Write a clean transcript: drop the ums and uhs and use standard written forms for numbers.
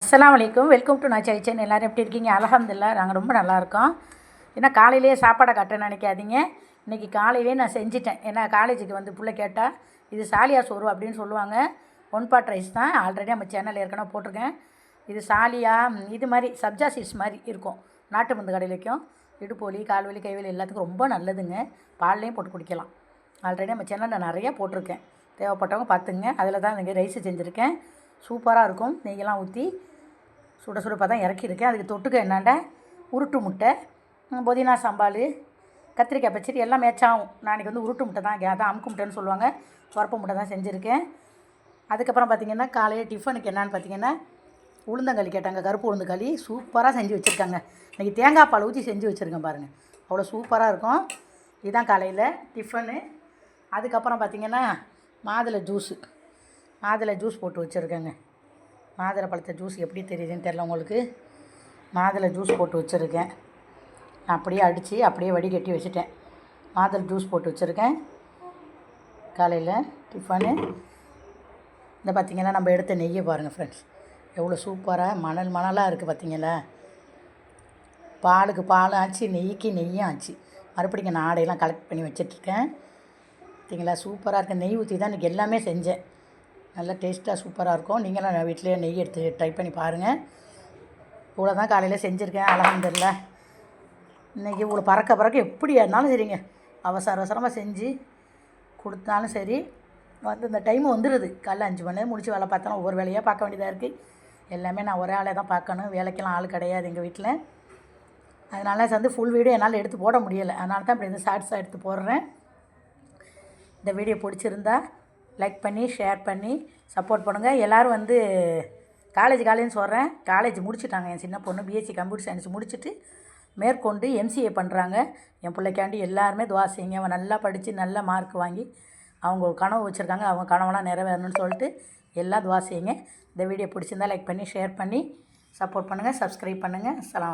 அஸ்ஸலாமு அலைக்கும். Welcome to நான் சைச்சன். எல்லோரும் எப்படி இருக்கீங்க? அல்ஹம்துலில்லாஹ் நாங்கள் ரொம்ப நல்லாயிருக்கோம். ஏன்னா காலையிலேயே சாப்பாடை கட்டணும்னு நினைக்காதீங்க. இன்றைக்கி காலையிலேயே நான் செஞ்சிட்டேன். ஏன்னா காலேஜுக்கு வந்து பிள்ளை கேட்டால் இது சாலியா சோறு அப்படின்னு சொல்லுவாங்க. ஒன் பாட் ரைஸ் தான். ஆல்ரெடி நம்ம சேனல் ஏற்கனவே போட்டிருக்கேன். இது சாலியா இது மாதிரி சப்ஜா சீட்ஸ் மாதிரி இருக்கும். நாட்டு மருந்து கடையிலைக்கும் இடுப்பு வலி, கால் வலி, கை வலி எல்லாத்துக்கும் ரொம்ப நல்லதுங்க. பால்லையும் போட்டு குடிக்கலாம். ஆல்ரெடி நம்ம சேனலில் நிறையா போட்டிருக்கேன். தேவைப்பட்டவங்க பார்த்துங்க. அதில் தான் இன்றைக்கி ரைஸ் செஞ்சுருக்கேன். சூப்பராக இருக்கும். நெய்யெல்லாம் ஊற்றி சுட சுடப்பாக தான் இறக்கியிருக்கேன். அதுக்கு தொட்டுக்க என்னாண்ட உருட்டு முட்டை, புதினா சாம்பார், கத்திரிக்காய் பச்சடி எல்லாம் மேட்சாகும். நான் இன்றைக்கி வந்து உருட்டு முட்டை தான் அதான் அமுக்கு முட்டைன்னு சொல்லுவாங்க. உரப்பு முட்டை தான் செஞ்சுருக்கேன். அதுக்கப்புறம் பார்த்திங்கன்னா காலையில் டிஃபனுக்கு என்னான்னு பார்த்திங்கன்னா உளுந்தங்களி கேட்டாங்க. கருப்பு உளுந்து களி சூப்பராக செஞ்சு வச்சுருக்காங்க. இன்றைக்கி தேங்காய் பால் ஊற்றி செஞ்சு வச்சுருக்கேன் பாருங்கள். அவ்வளோ சூப்பராக இருக்கும். இதுதான் காலையில் டிஃபனு. அதுக்கப்புறம் பார்த்திங்கன்னா மாதுளை ஜூஸ் போட்டு வச்சுருக்கேங்க. மாதுளை பழத்தை ஜூஸ் எப்படி தெரியுதுன்னு தெரில உங்களுக்கு. மாதுளை ஜூஸ் போட்டு வச்சுருக்கேன். அப்படியே அடித்து அப்படியே வடிகட்டி வச்சுட்டேன். மாதுளை ஜூஸ் போட்டு வச்சுருக்கேன் காலையில் டிஃபனு. இந்த பார்த்திங்கன்னா நம்ம எடுத்த நெய்யை பாருங்கள் ஃப்ரெண்ட்ஸ், எவ்வளோ சூப்பராக மணலாக இருக்குது பார்த்திங்களா. பாலுக்கு பாலும் ஆச்சு, நெய்க்கு நெய்யும் ஆச்சு. மறுபடியும் நான் ஆடையெல்லாம் கலெக்ட் பண்ணி வச்சிட்ருக்கேன் பார்த்திங்களா. சூப்பராக இருக்குது. நெய் ஊற்றி தான் இன்றைக்கி எல்லாமே செஞ்சேன். நல்லா டேஸ்ட்டாக சூப்பராக இருக்கும். நீங்களும் வீட்டிலேயே நெய் எடுத்து ட்ரை பண்ணி பாருங்கள். இவ்வளோ தான் காலையில் செஞ்சுருக்கேன். அல்ஹம்துலில்லாஹ். இன்றைக்கி இவ்வளோ பறக்க எப்படி இருந்தாலும் சரிங்க, அவசரமாக செஞ்சு கொடுத்தாலும் சரி வந்து இந்த டைமு வந்துடுது. காலைல 5 மணி நேரம் முடிச்சு வேலை பார்த்தாலும் ஒவ்வொரு வேலையாக பார்க்க வேண்டியதாக இருக்குது. எல்லாமே நான் ஒரே ஆளே தான் பார்க்கணும். வேலைக்கெல்லாம் ஆள் கிடையாது எங்கள் வீட்டில். அதனால வந்து ஃபுல் வீடியோ என்னால் எடுத்து போட முடியலை. அதனால தான் இப்படி இந்த ஷார்ட்ஸாக எடுத்து போடுறேன். இந்த வீடியோ பிடிச்சிருந்தா லைக் பண்ணி ஷேர் பண்ணி சப்போர்ட் பண்ணுங்கள். எல்லோரும் வந்து காலேஜ்னு சொல்கிறேன். காலேஜ் முடிச்சுட்டாங்க. என் சின்ன பொண்ணு பிஎஸ்சி கம்ப்யூட்டர் சயின்ஸ் முடிச்சுட்டு மேற்கொண்டு எம்சிஏ பண்ணுறாங்க. என் பிள்ளைக்காண்டி எல்லாருமே துவா செய்யுங்க. அவன் நல்லா படித்து நல்ல மார்க் வாங்கி அவங்க கனவு வச்சுருக்காங்க. அவங்க கனவெல்லாம் நிறைவேறணும்னு சொல்லிட்டு எல்லாம் துவா செய்யுங்க. இந்த வீடியோ பிடிச்சிருந்தா லைக் பண்ணி ஷேர் பண்ணி சப்போர்ட் பண்ணுங்கள். சப்ஸ்கிரைப் பண்ணுங்கள். அஸ்ஸலாமு அலைக்கும்.